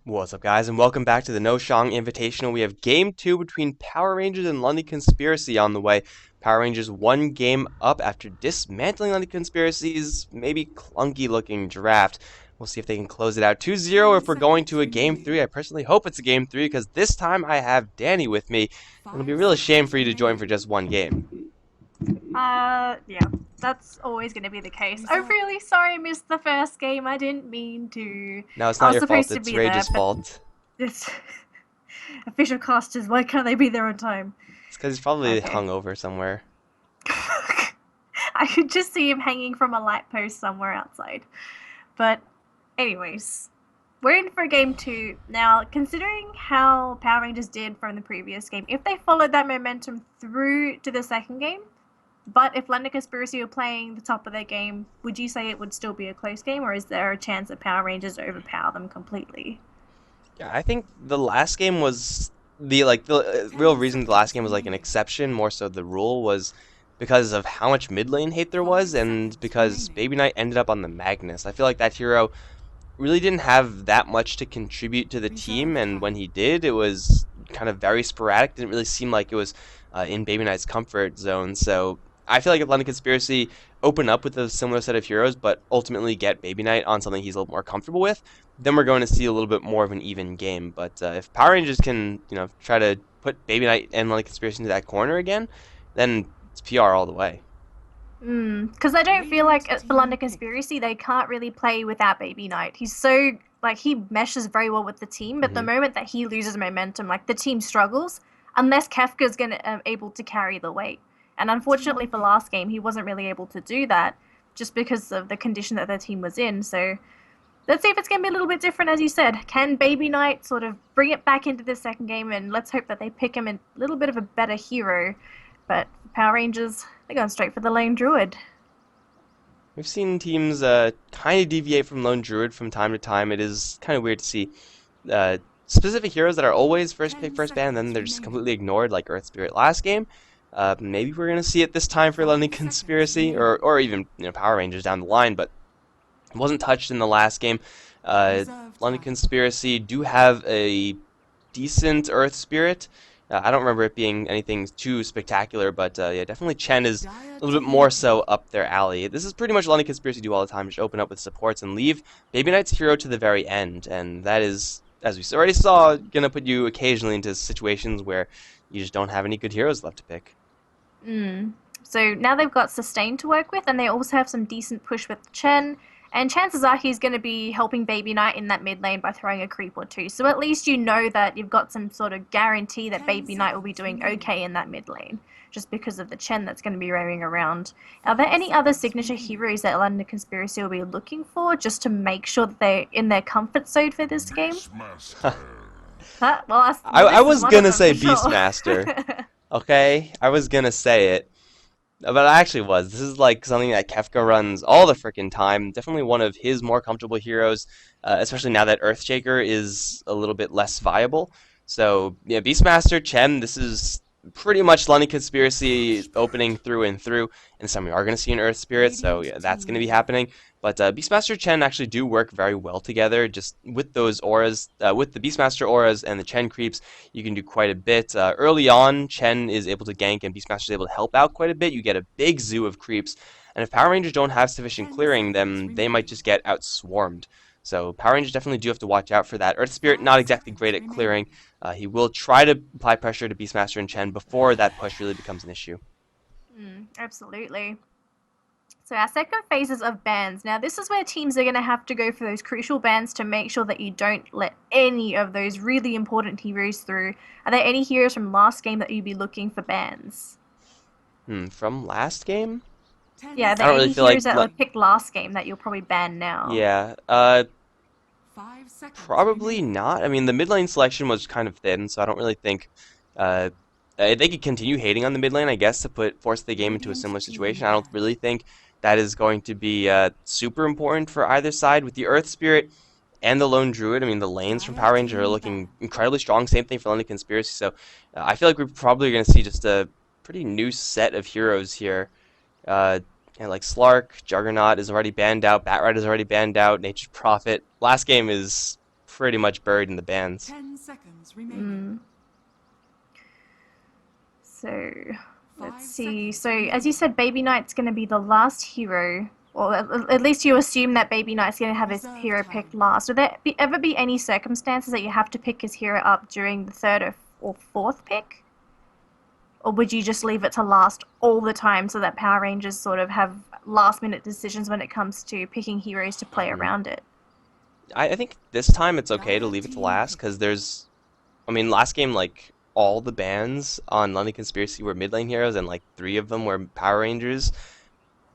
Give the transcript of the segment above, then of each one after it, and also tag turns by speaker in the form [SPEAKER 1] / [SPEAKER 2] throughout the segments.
[SPEAKER 1] What's up, guys, and welcome back to the NoShang Invitational. We have Game 2 between Power Rangers and London Conspiracy on the way. Power Rangers one game up after dismantling London Conspiracy's maybe clunky-looking draft. We'll see if they can close it out 2-0 or if we're going to a Game 3. I personally hope it's a Game 3 because this time I have Danny with me. It'll be a real shame for you to join for just one game.
[SPEAKER 2] Yeah, that's always going to be the case. I'm really sorry I missed the first game. I didn't mean to.
[SPEAKER 1] No, it's
[SPEAKER 2] I
[SPEAKER 1] not
[SPEAKER 2] was
[SPEAKER 1] your fault.
[SPEAKER 2] supposed to
[SPEAKER 1] It's
[SPEAKER 2] be there,
[SPEAKER 1] Rage's
[SPEAKER 2] but
[SPEAKER 1] fault.
[SPEAKER 2] it's official casters. Why can't they be there on time?
[SPEAKER 1] It's because he's probably
[SPEAKER 2] Okay.
[SPEAKER 1] hungover somewhere.
[SPEAKER 2] I could just see him hanging from a light post somewhere outside. But, anyways, we're in for game two. Now, considering how Power Rangers did from the previous game, if they followed that momentum through to the second game, but if London Conspiracy were playing the top of their game, would you say it would still be a close game, or is there a chance that Power Rangers overpower them completely?
[SPEAKER 1] Yeah, I think the last game was the real reason the last game was like an exception, more so the rule was because of how much mid lane hate there was, and because Baby Knight ended up on the Magnus. I feel like that hero really didn't have that much to contribute to the team, and when he did, it was kind of very sporadic. Didn't really seem like it was in Baby Knight's comfort zone. So I feel like if London Conspiracy open up with a similar set of heroes, but ultimately get Baby Knight on something he's a little more comfortable with, then we're going to see a little bit more of an even game. But if Power Rangers can, try to put Baby Knight and London Conspiracy into that corner again, then it's PR all the way.
[SPEAKER 2] Because I don't feel like for London Conspiracy they can't really play without Baby Knight. He's so like he meshes very well with the team, but the
[SPEAKER 1] hmm
[SPEAKER 2] moment that he loses momentum, like the team struggles unless Kefka's gonna able to carry the weight. And unfortunately for last game, he wasn't really able to do that just because of the condition that the team was in. So let's see if it's going to be a little bit different, as you said. Can Baby Knight sort of bring it back into the second game, and let's hope that they pick him a little bit of a better hero. But Power Rangers, they're going straight for the lone druid.
[SPEAKER 1] We've seen teams kind of deviate from Lone Druid from time to time. It is kind of weird to see specific heroes that are always first pick, first ban, and then they're just completely ignored, like Earth Spirit last game. Maybe we're gonna see it this time for London Conspiracy, or even Power Rangers down the line, but it wasn't touched in the last game. Uh, London Conspiracy do have a decent Earth Spirit. I don't remember it being anything too spectacular, but yeah, definitely Chen is a little bit more so up their alley. This is pretty much London Conspiracy do all the time, just open up with supports and leave Baby Knight's hero to the very end, and that is, as we already saw, gonna put you occasionally into situations where you just don't have any good heroes left to pick.
[SPEAKER 2] Mm. So now they've got Sustain to work with, and they also have some decent push with Chen. And chances are he's going to be helping Baby Knight in that mid lane by throwing a creep or two. So at least you know that you've got some sort of guarantee that Baby Knight will be doing okay in that mid lane, just because of the Chen that's going to be roaming around. Are there any other signature heroes that London Conspiracy will be looking for, just to make sure that they're in their comfort zone for this game? Well,
[SPEAKER 1] I
[SPEAKER 2] this is
[SPEAKER 1] was
[SPEAKER 2] one of
[SPEAKER 1] gonna
[SPEAKER 2] them for
[SPEAKER 1] say
[SPEAKER 2] sure.
[SPEAKER 1] Beastmaster. Okay, I was gonna say it, but I actually was. This is like something that Kefka runs all the freaking time. Definitely one of his more comfortable heroes, especially now that Earthshaker is a little bit less viable. So yeah, Beastmaster, Chen, this is pretty much London Conspiracy opening through and through. And some we are going to see an Earth Spirit, so yeah, that's going to be happening. But Beastmaster Chen actually do work very well together, just with those auras, with the Beastmaster auras and the Chen creeps, you can do quite a bit. Early on, Chen is able to gank and Beastmaster is able to help out quite a bit. You get a big zoo of creeps, and if Power Rangers don't have sufficient clearing, then they might just get outswarmed. So Power Rangers definitely do have to watch out for that. Earth Spirit not exactly great at clearing. He will try to apply pressure to Beastmaster and Chen before that push really becomes an issue.
[SPEAKER 2] Absolutely. So our second phase is of bans. Now this is where teams are going to have to go for those crucial bans to make sure that you don't let any of those really important heroes through. Are there any heroes from last game that you'd be looking for bans?
[SPEAKER 1] From last game,
[SPEAKER 2] Yeah, are
[SPEAKER 1] I
[SPEAKER 2] there
[SPEAKER 1] don't really
[SPEAKER 2] any
[SPEAKER 1] feel like
[SPEAKER 2] heroes that were picked last game that you'll probably ban now?
[SPEAKER 1] yeah. Probably not. I mean, the mid lane selection was kind of thin, so I don't really think uh, they could continue hating on the mid lane, I guess, to force the game into a similar situation. I don't really think that is going to be super important for either side. With the Earth Spirit and the Lone Druid, I mean, the lanes from Power Rangers are looking incredibly strong. Same thing for London Conspiracy. So I feel like we're probably going to see just a pretty new set of heroes here. Uh, and like Slark, Juggernaut is already banned out, Batright is already banned out, Nature's Prophet. Last game is pretty much buried in the bans.
[SPEAKER 3] 10 seconds remaining.
[SPEAKER 2] Mm. So, let's
[SPEAKER 3] 5
[SPEAKER 2] see.
[SPEAKER 3] seconds
[SPEAKER 2] So, as you
[SPEAKER 3] remaining.
[SPEAKER 2] said, Baby Knight's going to be the last hero. Or at least you assume that Baby Knight's going to have his
[SPEAKER 3] Reserve
[SPEAKER 2] hero
[SPEAKER 3] time.
[SPEAKER 2] picked last. Would there ever be any circumstances that you have to pick his hero up during the third or fourth pick? Or would you just leave it to last all the time so that Power Rangers sort of have last minute decisions when it comes to picking heroes to play
[SPEAKER 1] Mhm.
[SPEAKER 2] around it?
[SPEAKER 1] I think this time it's okay to
[SPEAKER 3] Dire
[SPEAKER 1] leave it to
[SPEAKER 3] team
[SPEAKER 1] last
[SPEAKER 3] pick.
[SPEAKER 1] because I mean, last game, like, all the bans on London Conspiracy were mid lane heroes, and like three of them were Power Rangers.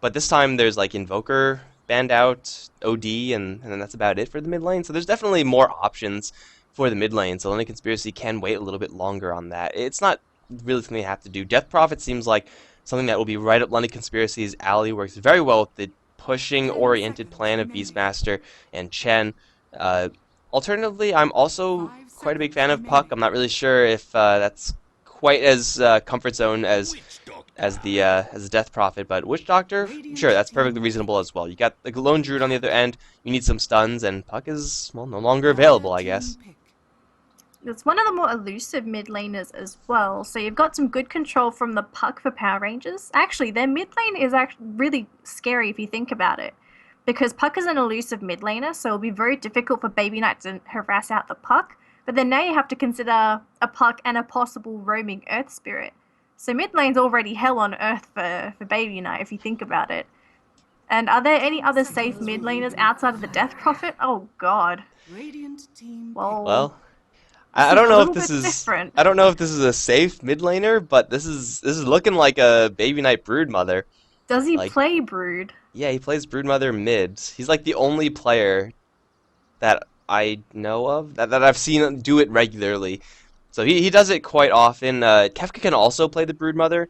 [SPEAKER 1] But this time there's like Invoker banned out, OD, and then that's about it for the mid lane. So there's definitely more options for the mid lane. So London Conspiracy can wait a little bit longer on that. It's not really something they have to do. Death Prophet seems like something that will be right up London Conspiracy's alley. Works very well with the pushing
[SPEAKER 3] 10
[SPEAKER 1] oriented
[SPEAKER 3] seconds
[SPEAKER 1] plan of
[SPEAKER 3] remaining.
[SPEAKER 1] Beastmaster and Chen. Uh, Alternatively, I'm also
[SPEAKER 3] 5
[SPEAKER 1] quite a big
[SPEAKER 3] seconds
[SPEAKER 1] fan of Puck.
[SPEAKER 3] remaining.
[SPEAKER 1] I'm not really sure if that's quite as comfort zone as the Death Prophet, but Witch Doctor, sure,
[SPEAKER 3] Radiant
[SPEAKER 1] that's perfectly
[SPEAKER 3] team
[SPEAKER 1] reasonable
[SPEAKER 3] pick.
[SPEAKER 1] as well. You got the Lone Druid on the other end, you need some stuns, and Puck is, well, no longer
[SPEAKER 3] Dire
[SPEAKER 1] available, I
[SPEAKER 3] team
[SPEAKER 1] guess.
[SPEAKER 3] pick.
[SPEAKER 2] It's one of the more elusive mid laners as well, so you've got some good control from the Puck for Power Rangers. Actually, their mid lane is actually really scary if you think about it, because Puck is an elusive mid laner, so it'll be very difficult for Baby Knight to harass out the Puck. But then now you have to consider a Puck and a possible roaming Earth Spirit. So mid lane's already hell on Earth for Baby Knight if you think about it. And are there any
[SPEAKER 3] 10
[SPEAKER 2] other safe
[SPEAKER 3] seconds
[SPEAKER 2] mid laners
[SPEAKER 3] remaining.
[SPEAKER 2] outside of the Death Prophet? Oh god.
[SPEAKER 3] Radiant team pick.
[SPEAKER 2] Well,
[SPEAKER 1] Well,
[SPEAKER 2] this
[SPEAKER 1] I
[SPEAKER 2] is
[SPEAKER 1] don't
[SPEAKER 2] a
[SPEAKER 1] know if
[SPEAKER 2] little
[SPEAKER 1] this
[SPEAKER 2] bit
[SPEAKER 1] is
[SPEAKER 2] different.
[SPEAKER 1] I don't know if this is a safe mid laner, but this is looking like a Baby Knight Broodmother.
[SPEAKER 2] Does he
[SPEAKER 1] Like,
[SPEAKER 2] play Brood?
[SPEAKER 1] yeah, he plays Broodmother mid. He's like the only player that I know of that I've seen do it regularly. So he does it quite often. Kefka can also play the Broodmother,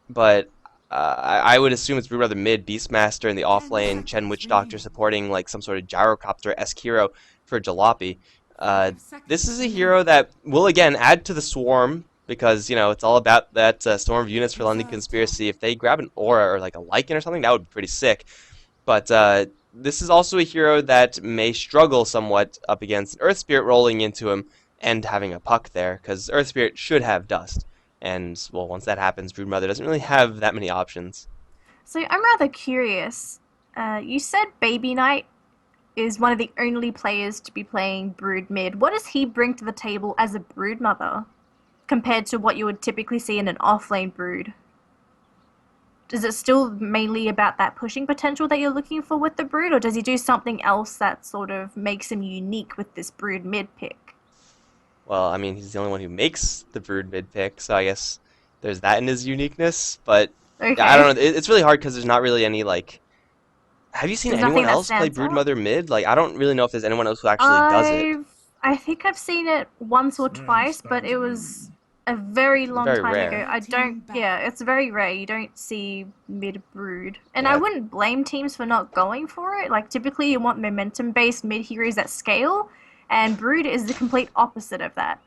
[SPEAKER 1] but I would assume it's Broodmother mid, Beastmaster in the off
[SPEAKER 3] 10
[SPEAKER 1] lane, Chen
[SPEAKER 3] seconds
[SPEAKER 1] Witch Doctor
[SPEAKER 3] remaining.
[SPEAKER 1] supporting like some sort of gyrocopter-esque hero for Jalopy. Uh,
[SPEAKER 3] 5
[SPEAKER 1] this is
[SPEAKER 3] seconds
[SPEAKER 1] a hero
[SPEAKER 3] remaining.
[SPEAKER 1] that will again add to the swarm because it's all about that swarm of units for London
[SPEAKER 3] Reserve
[SPEAKER 1] Conspiracy.
[SPEAKER 3] time.
[SPEAKER 1] If they grab an aura or like a Lycan or something, that would be pretty sick. But this is also a hero that may struggle somewhat up against an Earth Spirit rolling into him and having a Puck there, because Earth Spirit should have Dust. And, well, once that happens, Broodmother doesn't really have that many options.
[SPEAKER 2] So I'm rather curious. You said Baby Knight is one of the only players to be playing Brood mid. What does he bring to the table as a Brood mother compared to what you would typically see in an offlane Brood? Is it still mainly about that pushing potential that you're looking for with the Brood, or does he do something else that sort of makes him unique with this Brood mid pick?
[SPEAKER 1] Well, I mean, he's the only one who makes the Brood mid pick, so I guess there's that in his uniqueness. But, yeah, I
[SPEAKER 2] Okay.
[SPEAKER 1] don't know. It's really hard because there's not really any, like. Have you seen
[SPEAKER 2] There's
[SPEAKER 1] anyone
[SPEAKER 2] nothing that
[SPEAKER 1] else play
[SPEAKER 2] stands out.
[SPEAKER 1] Broodmother mid? Like, I don't really know if there's anyone else who actually does it.
[SPEAKER 2] I've I think I've seen it once or twice, but it was a very
[SPEAKER 1] It's
[SPEAKER 2] long
[SPEAKER 1] very
[SPEAKER 2] time ago.
[SPEAKER 1] rare.
[SPEAKER 3] Red
[SPEAKER 2] I don't
[SPEAKER 3] team back.
[SPEAKER 2] yeah, it's very rare. You don't see mid brood. And I
[SPEAKER 1] Yeah.
[SPEAKER 2] wouldn't blame teams for not going for it. Like typically you want momentum based mid heroes that scale, and brood is the complete opposite of that.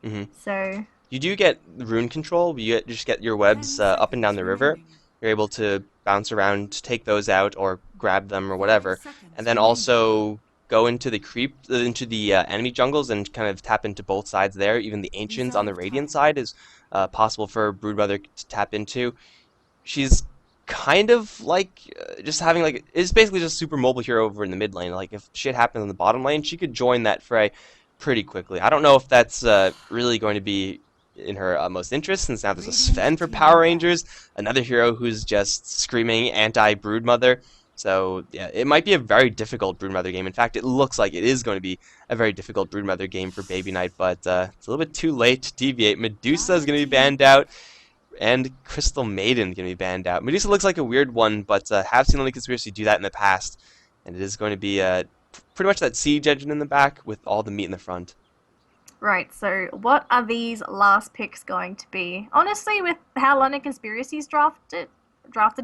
[SPEAKER 1] hmm
[SPEAKER 2] So
[SPEAKER 1] You do get rune control. Just get your webs
[SPEAKER 3] 10
[SPEAKER 1] up and down
[SPEAKER 3] seconds
[SPEAKER 1] the river.
[SPEAKER 3] remaining.
[SPEAKER 1] You're able to bounce around, take those out, or grab them or
[SPEAKER 3] 5
[SPEAKER 1] whatever, and
[SPEAKER 3] seconds
[SPEAKER 1] then
[SPEAKER 3] remaining.
[SPEAKER 1] also go into the into the enemy jungles and kind of tap into both sides there. Even the ancients on the
[SPEAKER 3] Reserve
[SPEAKER 1] Radiant
[SPEAKER 3] time.
[SPEAKER 1] side is possible for Broodmother to tap into. She's kind of like just having like it's basically just a super mobile hero over in the mid lane. Like if shit happens in the bottom lane, she could join that fray pretty quickly. I don't know if that's really going to be in her most interest since now there's a
[SPEAKER 3] Radiant
[SPEAKER 1] Sven for Power
[SPEAKER 3] team back.
[SPEAKER 1] Rangers, another hero who's just screaming anti Broodmother. So yeah, it might be a very difficult Broodmother game. In fact, it looks like it is going to be a very difficult Broodmother game for Baby Knight, but it's a little bit too late to deviate. Medusa is
[SPEAKER 3] Dire
[SPEAKER 1] going to be
[SPEAKER 3] team
[SPEAKER 1] banned
[SPEAKER 3] pick.
[SPEAKER 1] out and Crystal Maiden going to be banned out. Medusa looks like a weird one, but have seen Only Conspiracy do that in the past, and it is going to be pretty much that siege engine in the back with all the meat in the front.
[SPEAKER 2] right, so what are these last picks going to be? Honestly, with how London Conspiracies drafted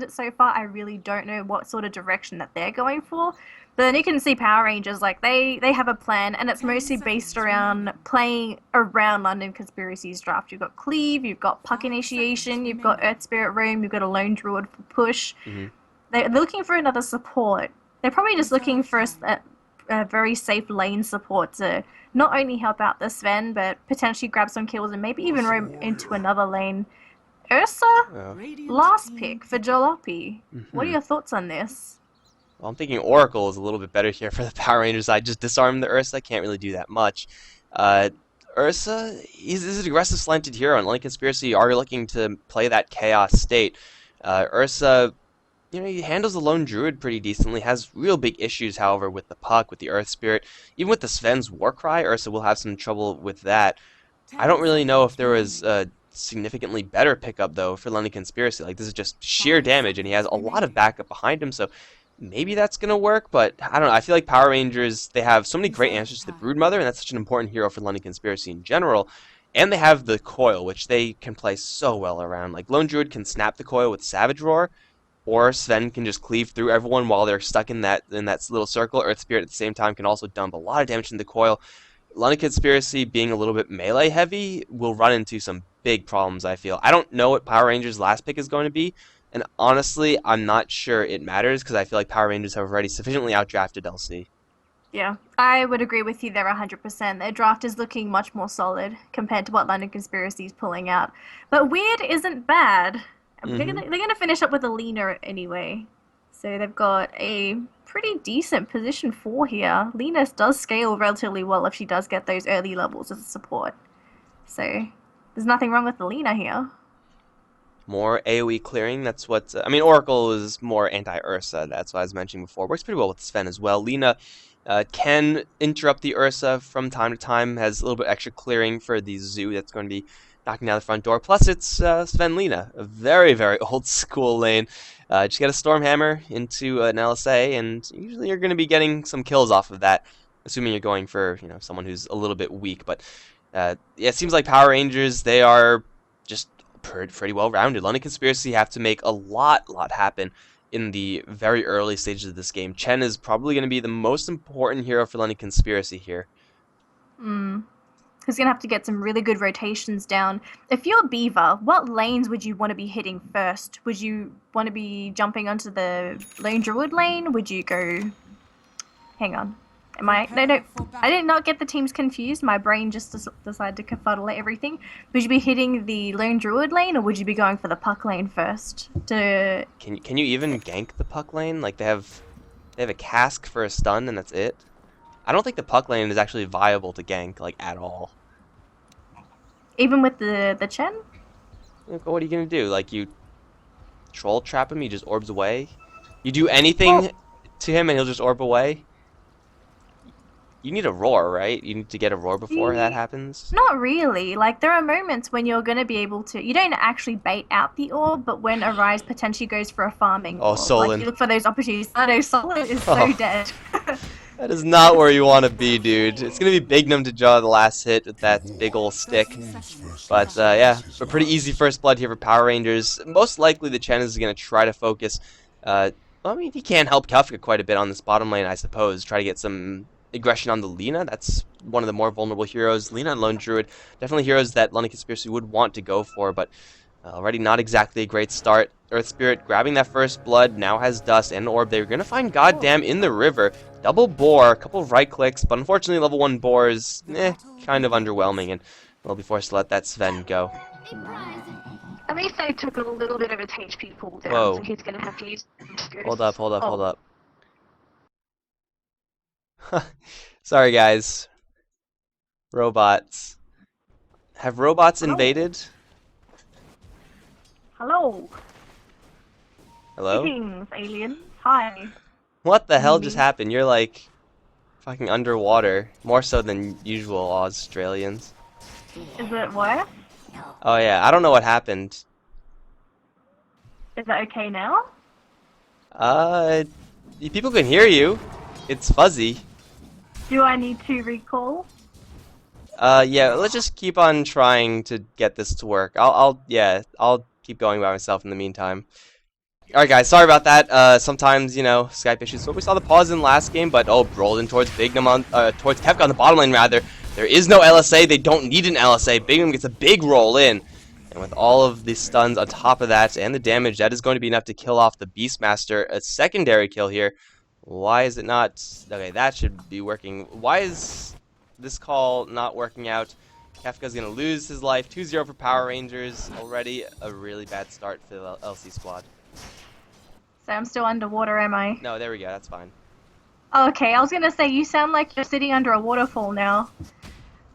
[SPEAKER 2] it so far, I really don't know what sort of direction that they're going for. But then you can see Power Rangers, like they have a plan, and it's
[SPEAKER 3] 10
[SPEAKER 2] mostly based
[SPEAKER 3] seconds
[SPEAKER 2] around
[SPEAKER 3] remaining.
[SPEAKER 2] playing around London Conspiracies draft. You've got Cleave, you've got Puck
[SPEAKER 3] 5 seconds
[SPEAKER 2] Initiation, you've got
[SPEAKER 3] remaining.
[SPEAKER 2] Earth Spirit Room, you've got a Lone Druid for push.
[SPEAKER 1] hmm
[SPEAKER 2] They're looking for another support. They're probably just looking
[SPEAKER 3] Reserve
[SPEAKER 2] for
[SPEAKER 3] time.
[SPEAKER 2] a very safe lane support to not only help out the Sven, but potentially grab some kills and maybe even roam into another lane. Ursa,
[SPEAKER 1] Oh.
[SPEAKER 2] last pick for Jalopy. What are
[SPEAKER 1] Mhm.
[SPEAKER 2] your thoughts on this?
[SPEAKER 1] Well, I'm thinking Oracle is a little bit better here for the Power Rangers side. Just disarm the Ursa, can't really do that much. Uh, Ursa, he's an aggressive slanted hero, and like Conspiracy are looking to play that chaos state. Ursa, he handles the lone druid pretty decently. Has real big issues, however, with the puck, with the Earth Spirit, even with the Sven's Warcry. Ursa will have some trouble with that. I don't
[SPEAKER 3] 10
[SPEAKER 1] really know if
[SPEAKER 3] seconds
[SPEAKER 1] there was
[SPEAKER 3] remaining.
[SPEAKER 1] a significantly better pickup though for London Conspiracy. Like this is just sheer
[SPEAKER 3] 5
[SPEAKER 1] damage, and he has
[SPEAKER 3] seconds
[SPEAKER 1] a lot of
[SPEAKER 3] remaining.
[SPEAKER 1] backup behind him, so maybe that's gonna work. But I don't know. I feel like Power Rangers they have so many great
[SPEAKER 3] Reserve
[SPEAKER 1] answers to the
[SPEAKER 3] time.
[SPEAKER 1] Broodmother, and that's such an important hero for London Conspiracy in general. And they have the coil, which they can play so well around. Like Lone Druid can snap the coil with Savage Roar, or Sven can just cleave through everyone while they're stuck in that little circle. Earth Spirit at the same time can also dump a lot of damage in the coil. London Conspiracy being a little bit melee heavy will run into some big problems, I feel. I don't know what Power Rangers' last pick is going to be, and honestly, I'm not sure it matters because I feel like Power Rangers have already sufficiently outdrafted LC.
[SPEAKER 2] Yeah, I would agree with you there 100%. Their draft is looking much more solid compared to what London Conspiracy is pulling out. But weird isn't bad.
[SPEAKER 1] Mm-hmm.
[SPEAKER 2] They're gonna finish up with Alina anyway. So they've got a pretty decent position 4 here. Linus does scale relatively well if she does get those early levels as a support. So there's nothing wrong with Alina here.
[SPEAKER 1] More AoE clearing, that's what... I mean, Oracle is more anti-Ursa, that's what I was mentioning before. Works pretty well with Sven as well. Lena can interrupt the Ursa from time to time, has a little bit extra clearing for the Zoo that's going to be knocking down the front door. Plus, it's Sven Lena, a very, very old school lane. Just get a Stormhammer into an LSA, and usually you're going to be getting some kills off of that, assuming you're going for someone who's a little bit weak. But yeah, it seems like Power Rangers, they are just pretty well rounded. London Conspiracy have to make a lot happen in the very early stages of this game. Chen is probably going to be the most important hero for London Conspiracy here.
[SPEAKER 2] Mm. He's gonna have to get some really good rotations down. If you're Beaver, what lanes would you want to be hitting first? Would you want to be jumping onto the Lone Druid lane? Would you go... Hang on. Am I... No. I did not get the teams confused. My brain just decided to confuddle everything. Would you be hitting the Lone Druid lane, or would you be going for the puck lane first?
[SPEAKER 1] Can you even gank the puck lane? Like they have a cask for a stun and that's it. I don't think the puck lane is actually viable to gank like at all.
[SPEAKER 2] Even with the Chen?
[SPEAKER 1] Like, what are you gonna do? Like you troll trap him, he just orbs away. You do anything to him and he'll just orb away. You need a roar, right? You need to get a roar before that happens.
[SPEAKER 2] Not really. Like, there are moments when you're going to be able to... You don't actually bait out the orb, but when Arise potentially goes for a farming
[SPEAKER 1] Oh,
[SPEAKER 2] orb,
[SPEAKER 1] Solon.
[SPEAKER 2] like, you look for those opportunities. I know, Solon is so
[SPEAKER 1] Oh.
[SPEAKER 2] dead.
[SPEAKER 1] That is not where you want to be, dude. It's gonna be Bignum to draw the last hit with that big ol' stick.
[SPEAKER 3] 30 seconds.
[SPEAKER 1] But yeah, a pretty easy first blood here for Power Rangers. Most likely the Chen is going to try to focus. I mean, he can help Kafka quite a bit on this bottom lane, I suppose. Try to get some aggression on the Lena. That's one of the more vulnerable heroes. Lena and Lone Druid, definitely heroes that London Conspiracy would want to go for, but already not exactly a great start. Earth Spirit grabbing that first blood, now has Dust and Orb. They're going to find Goddamn in the river. Double Boar, a couple of right clicks, but unfortunately level 1 Boars, kind of underwhelming, and we'll be forced to let that Sven go.
[SPEAKER 4] At least they took a little bit of its HP pool down,
[SPEAKER 1] Whoa.
[SPEAKER 4] so he's going to have to use...
[SPEAKER 1] Hold up.
[SPEAKER 4] Oh.
[SPEAKER 1] Sorry, guys. Robots. Have robots
[SPEAKER 2] Hello?
[SPEAKER 1] invaded?
[SPEAKER 2] Hello.
[SPEAKER 1] Hello?
[SPEAKER 2] Greetings, aliens. Hi.
[SPEAKER 1] What the hell just
[SPEAKER 2] Maybe.
[SPEAKER 1] happened? You're like fucking underwater. More so than usual Australians.
[SPEAKER 2] Is it what?
[SPEAKER 1] Oh yeah, I don't know what happened.
[SPEAKER 2] Is it okay now?
[SPEAKER 1] People can hear you. It's fuzzy.
[SPEAKER 2] Do I need to recall?
[SPEAKER 1] Yeah, let's just keep on trying to get this to work. I'll keep going by myself in the meantime. Alright guys, sorry about that. Sometimes, Skype issues. So we saw the pause in last game, but rolled in towards Bignum towards Kefka on the bottom lane rather. There is no LSA, they don't need an LSA. Bignum gets a big roll in. And with all of the stuns on top of that and the damage, that is going to be enough to kill off the Beastmaster. A secondary kill here Why is it not? Okay, that should be working. Why is this call not working out? Kefka's gonna lose his life. 2-0 for Power Rangers. Already a really bad start for the LC squad.
[SPEAKER 2] So I'm still underwater, am I?
[SPEAKER 1] No, there we go. That's fine.
[SPEAKER 2] Oh, okay, I was gonna say you sound like you're sitting under a waterfall now.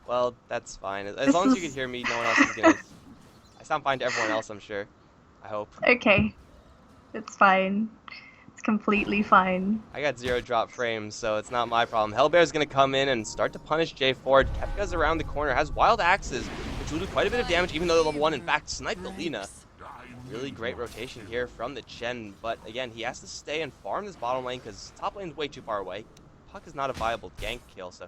[SPEAKER 1] Well, that's fine. As
[SPEAKER 2] This
[SPEAKER 1] long as you can
[SPEAKER 2] is-
[SPEAKER 1] hear me, no one else is gonna. I sound fine to everyone else, I'm sure. I hope.
[SPEAKER 2] Okay, it's fine. It's completely fine.
[SPEAKER 1] I got 0 drop frames, so it's not my problem. Hellbear's gonna come in and start to punish Jay Ford. Kefka's around the corner, has wild axes, which will do quite a bit of damage, even though they're level 1. In fact, snipe the Lina. Really great rotation here from the Chen, but again, he has to stay and farm this bottom lane because top lane's way too far away. Puck is not a viable gank kill, so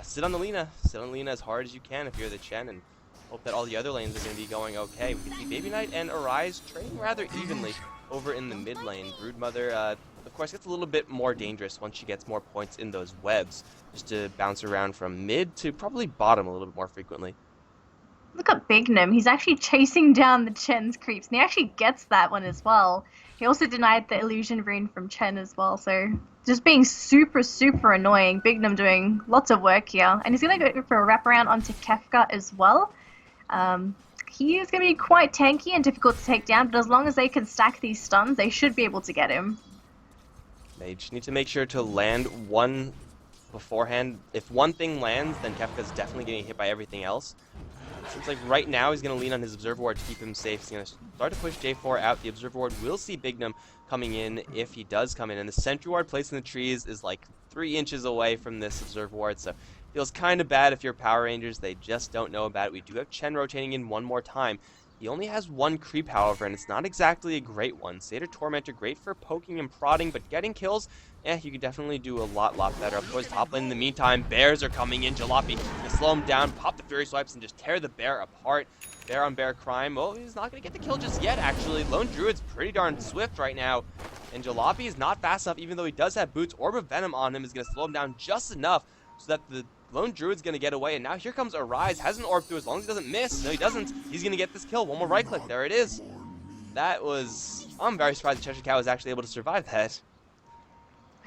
[SPEAKER 1] sit on the Lina. Sit on Lina as hard as you can if you're the Chen, and hope that all the other lanes are going to be going okay. We can see Baby Knight and Arise trading rather evenly over in the mid lane. Broodmother, of course, gets a little bit more dangerous once she gets more points in those webs, just to bounce around from mid to probably bottom a little bit more frequently.
[SPEAKER 2] Look at Bignum. He's actually chasing down the Chen's creeps, and he actually gets that one as well. He also denied the illusion rune from Chen as well, so just being super, super annoying. Bignum doing lots of work here, and he's going to go for a wraparound onto Kefka as well. He is going to be quite tanky and difficult to take down, but as long as they can stack these stuns, they should be able to get him.
[SPEAKER 1] They just need to make sure to land one beforehand. If one thing lands, then Kefka's definitely getting hit by everything else. Seems like right now he's going to lean on his Observer Ward to keep him safe. He's going to start to push J4 out. The Observer Ward will see Bignum coming in if he does come in. And the Sentry Ward placed in the trees is like 3 inches away from this Observer Ward. So feels kind of bad if you're Power Rangers. They just don't know about it. We do have Chen rotating in one more time. He only has 1 creep, however, and it's not exactly a great one. Satyr Tormentor, great for poking and prodding, but getting kills, you could definitely do a lot better. Up towards top lane in the meantime, bears are coming in. Jalopy to slow him down, pop the Fury Swipes, and just tear the bear apart. Bear on bear crime. Oh, he's not going to get the kill just yet, actually. Lone Druid's pretty darn swift right now, and Jalopy is not fast enough, even though he does have boots. Orb of Venom on him is going to slow him down just enough so that the Lone Druid's going to get away, and now here comes Arise. Has an orb through as long as he doesn't miss. No, he doesn't. He's going to get this kill. One more right click. There it is. That was... I'm very surprised the Cheshire Cow was actually able to survive that.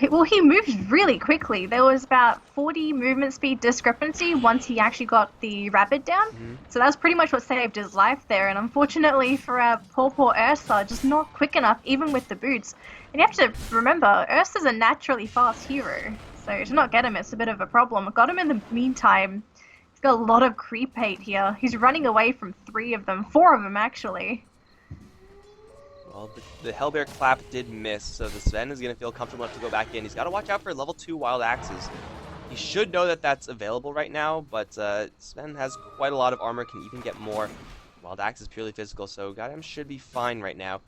[SPEAKER 2] Well, he moved really quickly. There was about 40 movement speed discrepancy once he actually got the Rapid down. So that was pretty much what saved his life there. And unfortunately for our poor Ursa, just not quick enough, even with the boots. And you have to remember, Ursa's a naturally fast hero. So to not get him, it's a bit of a problem. Got him in the meantime. He's got a lot of creep hate here. He's running away from 3 of them, 4 of them actually.
[SPEAKER 1] Well, the Hellbear clap did miss, so the Sven is going to feel comfortable enough to go back in. He's got to watch out for level 2 wild axes. He should know that that's available right now, but Sven has quite a lot of armor, can even get more. Wild axe is purely physical, so Goddamn should be fine right now.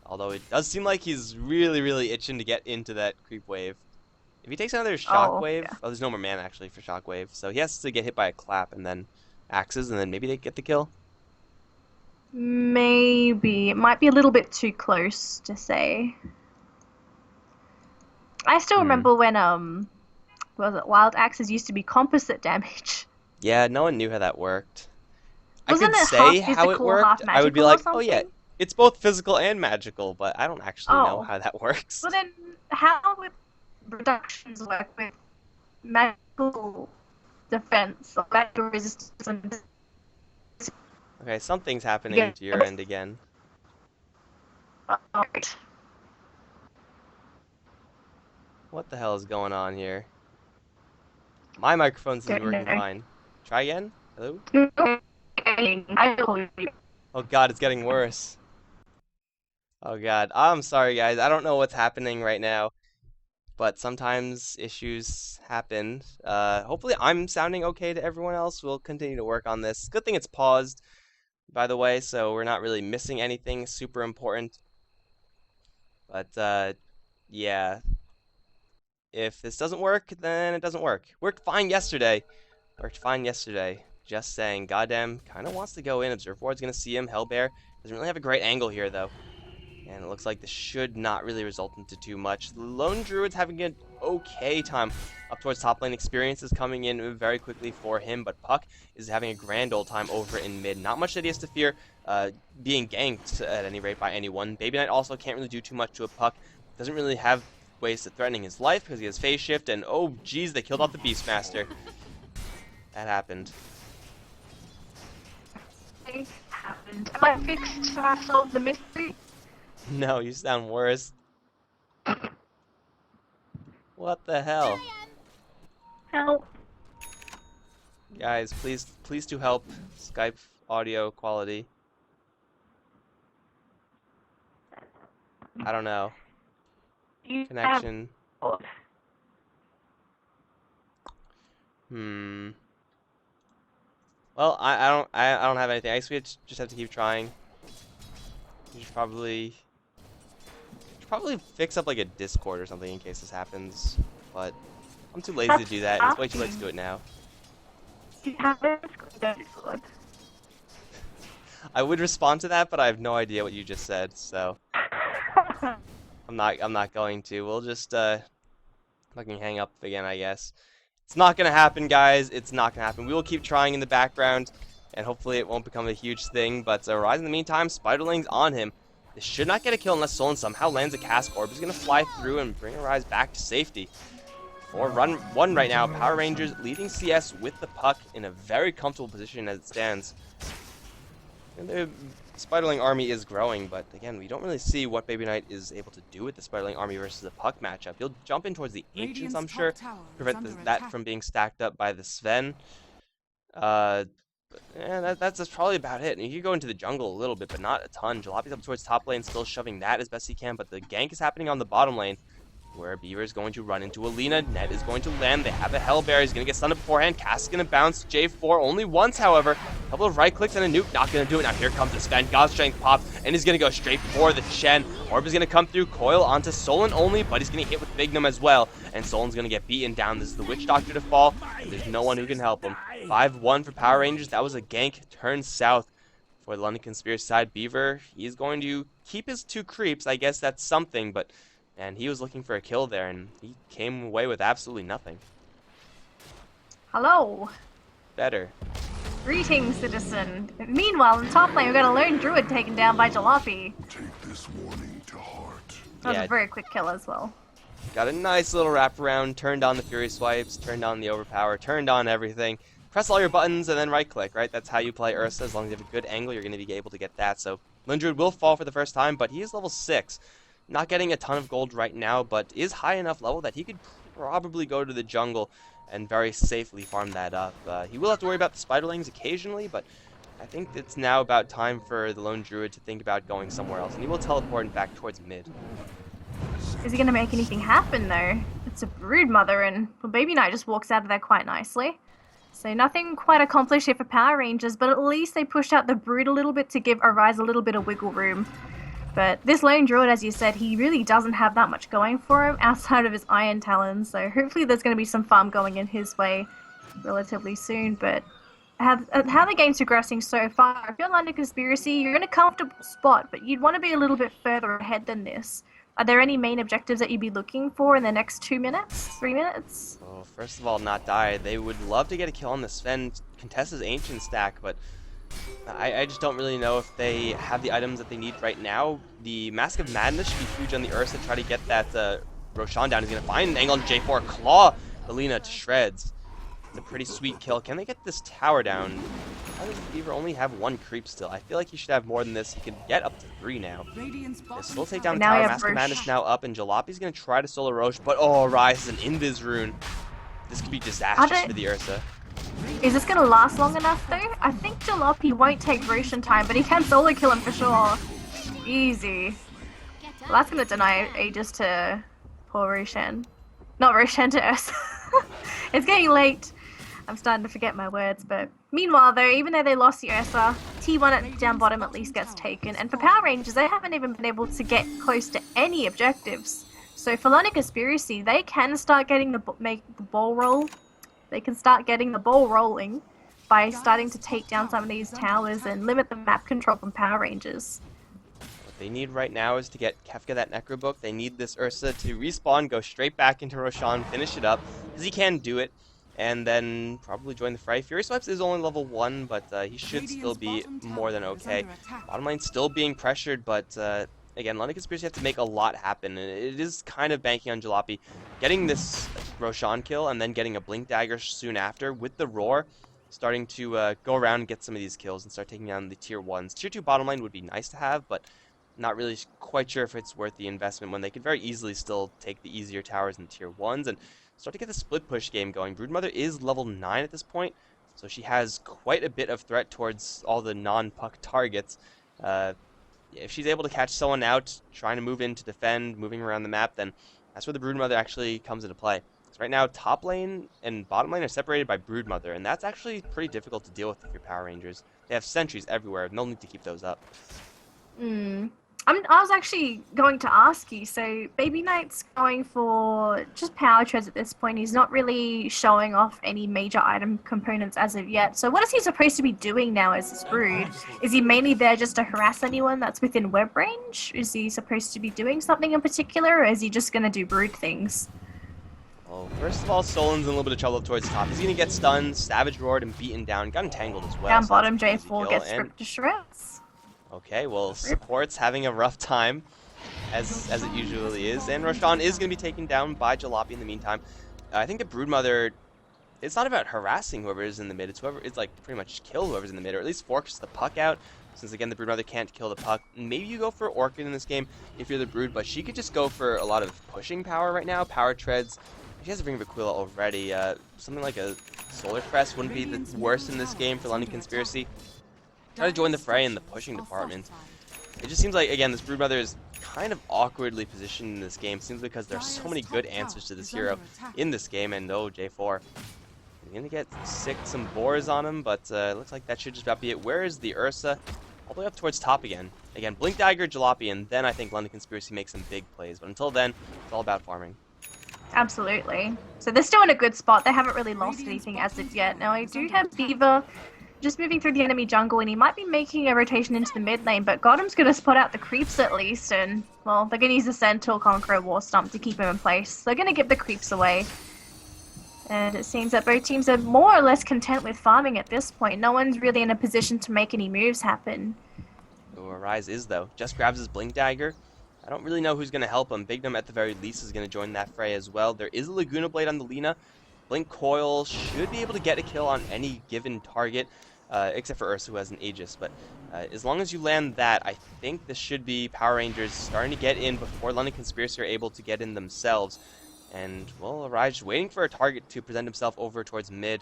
[SPEAKER 1] Although it does seem like he's really itching to get into that creep wave. If he takes another shockwave,
[SPEAKER 2] yeah.
[SPEAKER 1] there's no more mana actually for shockwave, so he has to get hit by a clap and then axes, and then maybe they get the kill.
[SPEAKER 2] Maybe. It might be a little bit too close to say. I still remember when, was it Wild Axes used to be composite damage.
[SPEAKER 1] Yeah, no one knew how that worked.
[SPEAKER 2] Wasn't
[SPEAKER 1] I could
[SPEAKER 2] it
[SPEAKER 1] say
[SPEAKER 2] half
[SPEAKER 1] how it
[SPEAKER 2] physical,
[SPEAKER 1] worked.
[SPEAKER 2] half
[SPEAKER 1] I would be
[SPEAKER 2] magical or
[SPEAKER 1] like, oh yeah,
[SPEAKER 2] something?
[SPEAKER 1] it's both physical and magical, but I don't actually know
[SPEAKER 2] Oh.
[SPEAKER 1] how that works.
[SPEAKER 2] But then, how would reductions work with magical defense or magical resistance? And...
[SPEAKER 1] Okay, something's happening
[SPEAKER 2] Yeah.
[SPEAKER 1] to your end again. What the hell is going on here? My microphone seems to be working
[SPEAKER 2] Don't know.
[SPEAKER 1] fine. Try again? Hello?
[SPEAKER 4] I
[SPEAKER 1] Oh god, it's getting worse. Oh god, I'm sorry guys, I don't know what's happening right now, but sometimes issues happen. Hopefully I'm sounding okay to everyone else. We'll continue to work on this. Good thing it's paused, by the way, so we're not really missing anything super important. But, yeah. If this doesn't work, then it doesn't work. Worked fine yesterday. Worked fine yesterday. Just saying, goddamn, kind of wants to go in. Observer Ward's going to see him. Hellbear doesn't really have a great angle here, though. And it looks like this should not really result into too much. The Lone Druid's having an okay time up towards top lane. Experience is coming in very quickly for him, but Puck is having a grand old time over in mid. Not much that he has to fear being ganked at any rate by anyone. Baby Knight also can't really do too much to a Puck. Doesn't really have wasted, threatening his life because he has phase shift, and oh geez, they killed off the Beastmaster. That happened.
[SPEAKER 4] Things happened. Am I fixed so I solved the mystery?
[SPEAKER 1] No, you sound worse. What the hell?
[SPEAKER 4] Help.
[SPEAKER 1] Guys, please do help. Skype audio quality. I don't know.
[SPEAKER 4] You
[SPEAKER 1] Connection.
[SPEAKER 4] have...
[SPEAKER 1] Well, I don't have anything. I guess we just have to keep trying. We should probably fix up like a Discord or something in case this happens. But I'm too lazy to do that. And it's way too late to do it now.
[SPEAKER 4] You have a Discord.
[SPEAKER 1] I would respond to that, but I have no idea what you just said, so I'm not going to. We'll just fucking hang up again, I guess. It's not gonna happen, guys. It's not gonna happen. We will keep trying in the background, and hopefully it won't become a huge thing. But Rise in the meantime, Spiderling's on him. This should not get a kill unless Solon somehow lands a Cask Orb. He's gonna fly through and bring Rise back to safety. 4-1 right now. Power Rangers leading CS with the puck in a very comfortable position as it stands. And the Spiderling army is growing, but again, we don't really see what Baby Knight is able to do with the Spiderling army versus a puck matchup. He'll jump in towards the Ancients, I'm sure, prevent that from being stacked up by the Sven. Yeah, that's probably about it. And you could go into the jungle a little bit, but not a ton. Jalape's up towards top lane, still shoving that as best he can, but the gank is happening on the bottom lane, where Beaver is going to run into Alina. Ned is going to land. They have a Hellbear. He's going to get stunned beforehand. Cass is going to bounce. J4 only once, however. A couple of right clicks and a nuke. Not going to do it. Now here comes the Sven. God's Strength pop, and he's going to go straight for the Chen. Orb is going to come through. Coil onto Solon only, but he's going to hit with Bignum as well. And Solon's going to get beaten down. This is the Witch Doctor to fall, and there's no one who can help him. 5-1 for Power Rangers. That was a gank turned south for the London Conspiracy side. Beaver, he's going to keep his 2 creeps. I guess that's something, but... and he was looking for a kill there, and he came away with absolutely nothing.
[SPEAKER 2] Hello.
[SPEAKER 1] Better.
[SPEAKER 2] Greetings, citizen. Meanwhile, in top lane, we've got a lone druid taken down by Jalopy.
[SPEAKER 5] Take this warning to heart.
[SPEAKER 2] That was
[SPEAKER 1] Yeah.
[SPEAKER 2] a very quick kill as well.
[SPEAKER 1] Got a nice little wraparound, turned on the Fury Swipes, turned on the Overpower, turned on everything. Press all your buttons and then right click, right? That's how you play Ursa. As long as you have a good angle, you're going to be able to get that. So Lone Druid will fall for the first time, but he is level 6. Not getting a ton of gold right now, but is high enough level that he could probably go to the jungle and very safely farm that up. He will have to worry about the Spiderlings occasionally, but I think it's now about time for the Lone Druid to think about going somewhere else, and he will teleport back towards mid.
[SPEAKER 2] Is he going to make anything happen, though? It's a Brood Mother, and well, Baby Knight just walks out of there quite nicely. So nothing quite accomplished here for Power Rangers, but at least they pushed out the Brood a little bit to give Arise a little bit of wiggle room. But this Lone Druid, as you said, he really doesn't have that much going for him outside of his Iron Talons, so hopefully there's going to be some farm going in his way relatively soon. But how the game's progressing so far, if you're London Conspiracy, you're in a comfortable spot, but you'd want to be a little bit further ahead than this. Are there any main objectives that you'd be looking for in the next 2 minutes, 3 minutes?
[SPEAKER 1] Well, first of all, not die. They would love to get a kill on the Sven, contest his Ancient stack, but I just don't really know if they have the items that they need right now. The Mask of Madness should be huge on the Ursa to try to get that Roshan down. He's going to find an angle on J4, claw Alina to shreds. It's a pretty sweet kill. Can they get this tower down? Why does Beaver only have 1 creep still? I feel like he should have more than this. He can get up to 3 now. This will take down the
[SPEAKER 2] Now we
[SPEAKER 1] tower.
[SPEAKER 2] have
[SPEAKER 1] Mask of
[SPEAKER 2] Roche.
[SPEAKER 1] Madness now up, and Jalape's going to try to solo Roche, but oh, Rise is an Invis rune. This could be disastrous for the Ursa.
[SPEAKER 2] Is this going to last long enough, though? I think Jalopy won't take Roshan time, but he can solo kill him for sure. Easy. Well, that's going to deny Aegis to poor Roshan. Not Roshan, to Ursa. It's getting late. I'm starting to forget my words, but meanwhile, though, even though they lost the Ursa, T1 at down bottom at least gets taken, and for Power Rangers, they haven't even been able to get close to any objectives. So for London Conspiracy, they can start getting make the ball roll. They can start getting the ball rolling by starting to take down some of these towers and limit the map control from Power Rangers.
[SPEAKER 1] What they need right now is to get Kefka that Necro Book. They need this Ursa to respawn, go straight back into Roshan, finish it up, because he can do it, and then probably join the fray. Fury Swipes is only level 1, but he should still be more than okay. Bottom lane still being pressured, but again, London Conspiracy have to make a lot happen, and it is kind of banking on Jalopy getting this Roshan kill and then getting a Blink Dagger soon after with the Roar, starting to go around and get some of these kills and start taking down the tier 1s. Tier 2 bottom lane would be nice to have, but not really quite sure if it's worth the investment when they could very easily still take the easier towers in tier 1s and start to get the split push game going. Broodmother is level 9 at this point, so she has quite a bit of threat towards all the non-puck targets. If she's able to catch someone out, trying to move in to defend, moving around the map, then that's where the Broodmother actually comes into play. So right now, top lane and bottom lane are separated by Broodmother, and that's actually pretty difficult to deal with your Power Rangers. They have sentries everywhere, no need to keep those up.
[SPEAKER 2] I was actually going to ask you, so Baby Knight's going for just power treads at this point. He's not really showing off any major item components as of yet. So what is he supposed to be doing now as his brood? Is he mainly there just to harass anyone that's within web range? Is he supposed to be doing something in particular, or is he just going to do brood things?
[SPEAKER 1] Well, first of all, Solan's in a little bit of trouble towards the top. He's going to get stunned, Savage Roared, and beaten down. Got entangled as well.
[SPEAKER 2] Down
[SPEAKER 1] so
[SPEAKER 2] bottom,
[SPEAKER 1] that's an easy
[SPEAKER 2] J4
[SPEAKER 1] kill,
[SPEAKER 2] gets
[SPEAKER 1] and
[SPEAKER 2] ripped to shreds.
[SPEAKER 1] okay, well, support's having a rough time, as it usually is, and Roshan is going to be taken down by Jalopy in the meantime. I think the Broodmother, it's not about harassing whoever is in the mid, it's like pretty much kill whoever's in the mid, or at least force the puck out, since again the Broodmother can't kill the puck. Maybe you go for Orchid in this game if you're the Brood, but she could just go for a lot of pushing power right now, power treads. She has a Ring of Aquila already. Something like a Solar Crest wouldn't be the worst in this game for London Conspiracy. Try to join the fray in the pushing department. It just seems like, again, this Broodmother is kind of awkwardly positioned in this game, simply because there's so many good answers to this hero in this game, and oh, J4. He's going to get some boars on him, but it looks like that should just about be it. Where is the Ursa? All the way up towards top again. Again, Blink Dagger, Jalopy, and then I think London Conspiracy makes some big plays, but until then, it's all about farming.
[SPEAKER 2] Absolutely. So they're still in a good spot. They haven't really lost anything as of yet. Now I do have Diva just moving through the enemy jungle, and he might be making a rotation into the mid lane, but Gotham's going to spot out the creeps at least, and, well, they're going to use the Centaur Conqueror War Stomp to keep him in place. They're going to get the creeps away. And it seems that both teams are more or less content with farming at this point. No one's really in a position to make any moves happen.
[SPEAKER 1] Oh, Arise is, though. Just grabs his Blink Dagger. I don't really know who's going to help him. Bignum, at the very least, is going to join that fray as well. There is a Laguna Blade on the Lina. Blink Coil should be able to get a kill on any given target, except for Ursa, who has an Aegis. But as long as you land that, I think this should be Power Rangers starting to get in before London Conspiracy are able to get in themselves. And, well, Arise waiting for a target to present himself over towards mid.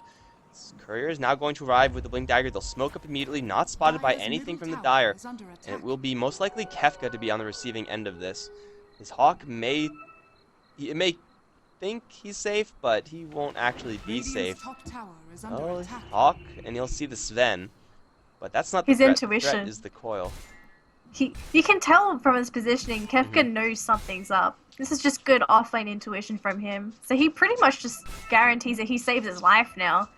[SPEAKER 1] Courier is now going to arrive with the Blink Dagger. They'll smoke up immediately, not spotted by anything from the Dire. And it will be most likely Kefka to be on the receiving end of this. His Hawk may think he's safe, but he won't actually be safe. Oh, Hawk, and you'll see the Sven. But that's not the
[SPEAKER 2] His
[SPEAKER 1] threat.
[SPEAKER 2] intuition.
[SPEAKER 1] The threat is the Coil.
[SPEAKER 2] You can tell from his positioning, Kefka knows something's up. This is just good offlane intuition from him. So he pretty much just guarantees that he saves his life now.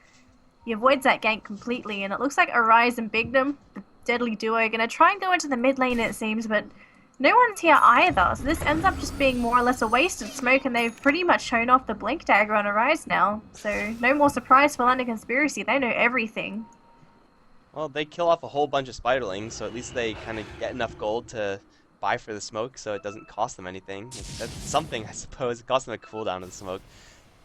[SPEAKER 2] He avoids that gank completely, and it looks like Arise and Bignum, the deadly duo, are going to try and go into the mid lane, it seems, but no one's here either. So this ends up just being more or less a wasted smoke, and they've pretty much shown off the Blink Dagger on Arise now. So no more surprise for London Conspiracy. They know everything.
[SPEAKER 1] Well, they kill off a whole bunch of Spiderlings, so at least they kind of get enough gold to buy for the smoke, so it doesn't cost them anything. That's something, I suppose. It costs them a cooldown of the smoke.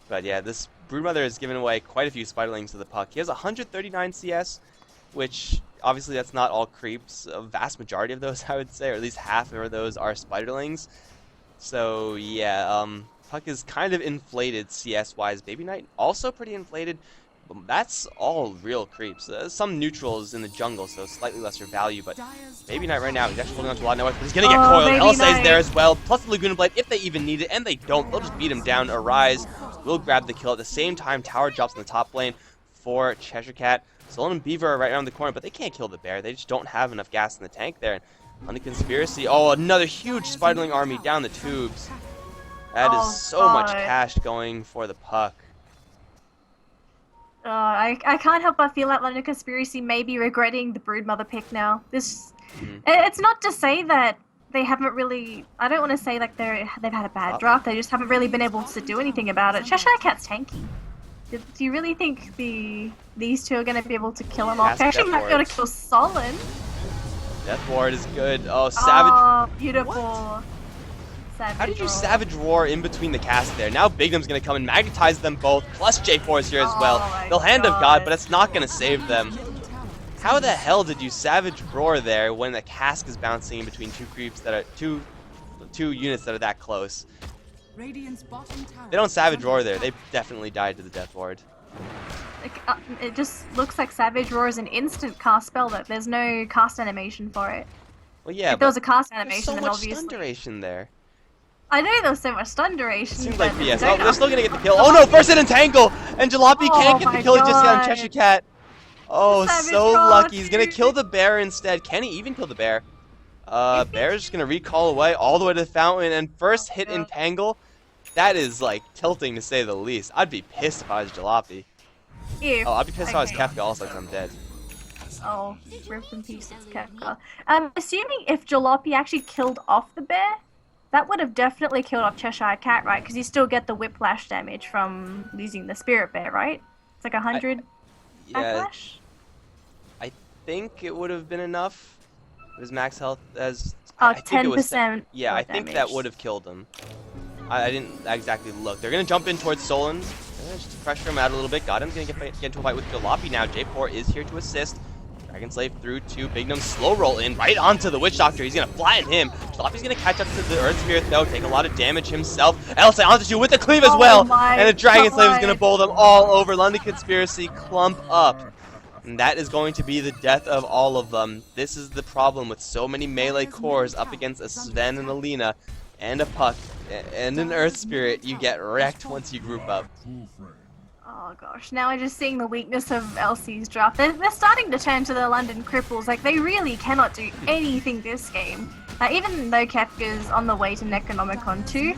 [SPEAKER 1] But yeah, this Broodmother has given away quite a few Spiderlings to the puck. He has 139 CS, which obviously that's not all creeps. A vast majority of those, I would say, or at least half of those are Spiderlings. So yeah, puck is kind of inflated CS-wise. Baby Knight also pretty inflated. But that's all real creeps. Some neutrals in the jungle, so slightly lesser value. But Baby Knight right now, he's actually holding on to a lot of network, but he's gonna get coiled. Elsa is there as well, plus the Laguna Blade if they even need it, and they don't. They'll just beat him down. Arise will grab the kill. At the same time, tower drops in the top lane for Cheshire Cat. Solon and Beaver are right around the corner, but they can't kill the bear. They just don't have enough gas in the tank there. And on the Conspiracy, oh, another huge Spiderling army down the tubes. That is so much cash going for the puck.
[SPEAKER 2] I can't help but feel like London Conspiracy may be regretting the Broodmother pick now. It's not to say that they haven't really... I don't want to say like they've had a bad draft. They just haven't really been able to do anything about it. Cheshire Cat's tanky. Do you really think these two are going to be able to kill him off? They actually might be able to kill Solon.
[SPEAKER 1] Death Ward is good. Oh, Savage.
[SPEAKER 2] Oh, beautiful. Savage
[SPEAKER 1] How did you
[SPEAKER 2] roar.
[SPEAKER 1] Savage Roar in between the cast there? Now Bigdam's going to come and magnetize them both, plus J4 is here as well.
[SPEAKER 2] my
[SPEAKER 1] They'll Hand of God,
[SPEAKER 2] God.
[SPEAKER 1] but it's not going to save them. How the hell did you Savage Roar there when the cask is bouncing in between two creeps that are two units that are that close?
[SPEAKER 3] Radiant's bottom tower
[SPEAKER 1] They don't
[SPEAKER 3] is
[SPEAKER 1] Savage
[SPEAKER 3] under
[SPEAKER 1] Roar there.
[SPEAKER 3] attack.
[SPEAKER 1] They definitely died to the Death Ward.
[SPEAKER 2] Like, it just looks like Savage Roar is an instant cast spell, though. There's no cast animation for it.
[SPEAKER 1] Well, yeah,
[SPEAKER 2] If there was
[SPEAKER 1] but
[SPEAKER 2] a cast
[SPEAKER 1] there's
[SPEAKER 2] animation,
[SPEAKER 1] so
[SPEAKER 2] then
[SPEAKER 1] much
[SPEAKER 2] obviously.
[SPEAKER 1] stun duration there.
[SPEAKER 2] I know there was so much stun duration.
[SPEAKER 1] Seems like
[SPEAKER 2] but
[SPEAKER 1] BS.
[SPEAKER 2] don't
[SPEAKER 1] Oh, they're
[SPEAKER 2] know.
[SPEAKER 1] still gonna get the kill. Oh no, first hit entangle! And Jalopy
[SPEAKER 2] Oh
[SPEAKER 1] can't get the
[SPEAKER 2] my
[SPEAKER 1] kill just yet on
[SPEAKER 2] God.
[SPEAKER 1] Cheshire Cat. Oh,
[SPEAKER 2] Savage
[SPEAKER 1] so
[SPEAKER 2] Roar,
[SPEAKER 1] lucky. He's gonna
[SPEAKER 2] dude.
[SPEAKER 1] kill the bear instead. Can he even kill the bear? Bear's just gonna recall away all the way to the fountain, and first hit
[SPEAKER 2] God.
[SPEAKER 1] entangle. That is like tilting to say the least. I'd be pissed if I was Jalopy.
[SPEAKER 2] If,
[SPEAKER 1] Oh, I'd be pissed if I was
[SPEAKER 2] okay.
[SPEAKER 1] Kefka also because I'm dead.
[SPEAKER 2] Oh, rip in pieces, Kefka. Assuming if Jalopy actually killed off the bear, that would have definitely killed off Cheshire Cat, right? Because you still get the whiplash damage from losing the spirit bear, right? It's like 100
[SPEAKER 1] Yeah,
[SPEAKER 2] backlash.
[SPEAKER 1] I think it would have been enough. His max health as
[SPEAKER 2] Oh,
[SPEAKER 1] I think it was
[SPEAKER 2] 10%.
[SPEAKER 1] yeah, I think that would have killed him. I didn't exactly look. They're gonna jump in towards Solon. Just pressure him out a little bit. Got him. Gonna get into a fight with Jalopy now. J4 is here to assist. Dragon Slave through to Bignum. Slow roll in right onto the Witch Doctor. He's gonna flatten him. Jalopy's gonna catch up to the Earth Spirit though. Take a lot of damage himself. Elsa onto you with the cleave as
[SPEAKER 2] Oh
[SPEAKER 1] well.
[SPEAKER 2] my
[SPEAKER 1] And the Dragon Slave is gonna
[SPEAKER 2] God.
[SPEAKER 1] bowl them all over. London Conspiracy clump up. And that is going to be the death of all of them. This is the problem with so many melee cores up against a Sven and a Lina and a Puck and an Earth Spirit. You get wrecked once you group up.
[SPEAKER 2] Oh gosh, now I'm just seeing the weakness of LC's draft. They're starting to turn to the London Cripples. Like, they really cannot do anything this game. Even though Kefka's on the way to Necronomicon 2,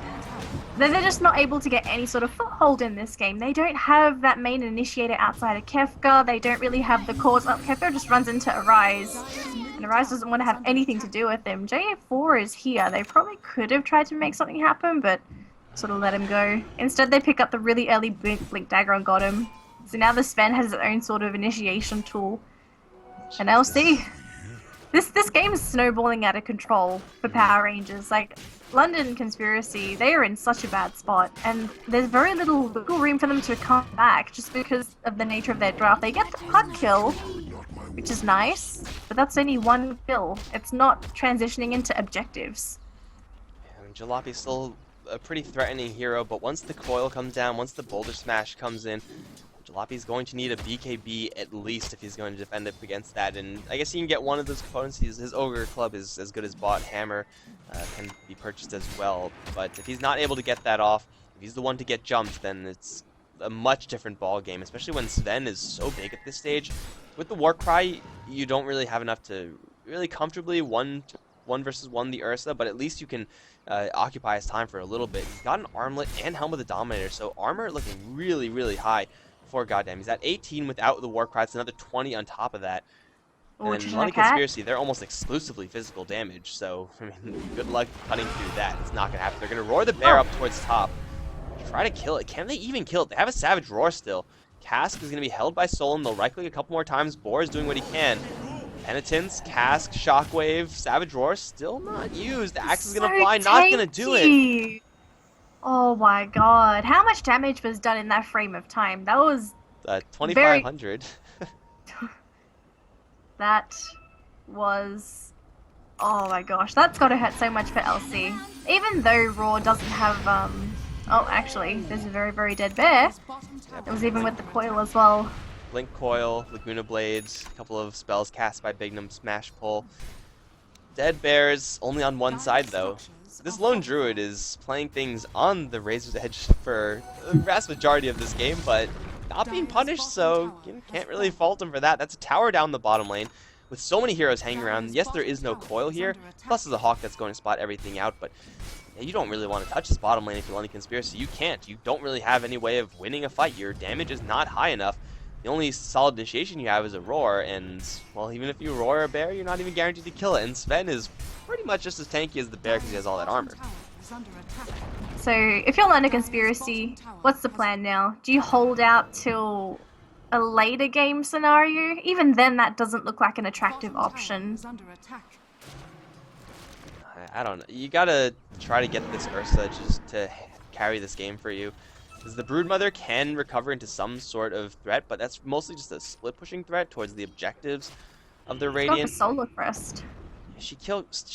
[SPEAKER 2] they're just not able to get any sort of foothold in this game. They don't have that main initiator outside of Kefka. They don't really have the cause up. Kefka just runs into Arise, and Arise doesn't want to have anything to do with him. JA4 is here. They probably could have tried to make something happen, but sort of let him go. Instead, they pick up the really early Blink Dagger and got him. So now the Sven has its own sort of initiation tool. And LC. This game is snowballing out of control for Power Rangers. Like, London Conspiracy, they are in such a bad spot, and there's very little wiggle room for them to come back just because of the nature of their draft. They get the puck kill, which is nice, but that's only one kill. It's not transitioning into objectives.
[SPEAKER 1] And Jalopy's still a pretty threatening hero, but once the coil comes down, once the Boulder Smash comes in, Jalopy's going to need a BKB at least if he's going to defend up against that, and I guess he can get one of those components. His Ogre Club is as good as bought. Hammer can be purchased as well, but if he's not able to get that off, if he's the one to get jumped, then it's a much different ball game, especially when Sven is so big at this stage. With the Warcry, you don't really have enough to really comfortably one versus one the Ursa, but at least you can occupy his time for a little bit. He's got an armlet and Helm of the Dominator, so armor looking really, really high. Goddamn, he's at 18 without the Warcry. It's another 20 on top of that.
[SPEAKER 2] Or
[SPEAKER 1] And
[SPEAKER 2] just
[SPEAKER 1] London
[SPEAKER 2] like that.
[SPEAKER 1] Conspiracy, they're almost exclusively physical damage, so I mean, good luck cutting through that. It's not gonna happen. They're gonna roar the bear up towards top. Try to kill it. Can they even kill it? They have a Savage Roar still. Cask is gonna be held by Solon. They'll right click a couple more times. Boar is doing what he can. Penitence, Cask, Shockwave, Savage Roar still not used. The axe is gonna fly, not gonna do it.
[SPEAKER 2] tanky. Oh my god. How much damage was done in that frame of time? That was...
[SPEAKER 1] 2500.
[SPEAKER 2] That was... Oh my gosh. That's gotta hurt so much for LC. Even though Raw doesn't have, Oh, actually, there's a very, very dead bear. It was even with the coil as well.
[SPEAKER 1] Blink Coil, Laguna Blades, a couple of spells cast by Bignum, Smash Pull. Dead bears only on one side though. This lone druid is playing things on the razor's edge for the vast majority of this game, but not being punished, so you can't really fault him for that. That's a tower down the bottom lane with so many heroes hanging around. Yes, there is no coil here, plus there's a Hawk that's going to spot everything out, but you don't really want to touch this bottom lane if you're London Conspiracy. You can't. You don't really have any way of winning a fight. Your damage is not high enough. The only solid initiation you have is a roar, and, well, even if you roar a bear, you're not even guaranteed to kill it. And Sven is pretty much just as tanky as the bear because he has all that armor.
[SPEAKER 2] So, if you're London Conspiracy, what's the plan now? Do you hold out till a later game scenario, even then that doesn't look like an attractive
[SPEAKER 3] Bottom tower
[SPEAKER 2] option.
[SPEAKER 3] is under attack.
[SPEAKER 1] I don't know. You gotta try to get this Ursa just to carry this game for you. Because the Broodmother can recover into some sort of threat, but that's mostly just a split pushing threat towards the objectives of the
[SPEAKER 2] Let's go for
[SPEAKER 1] Radiant.
[SPEAKER 2] Solar Crest.
[SPEAKER 1] She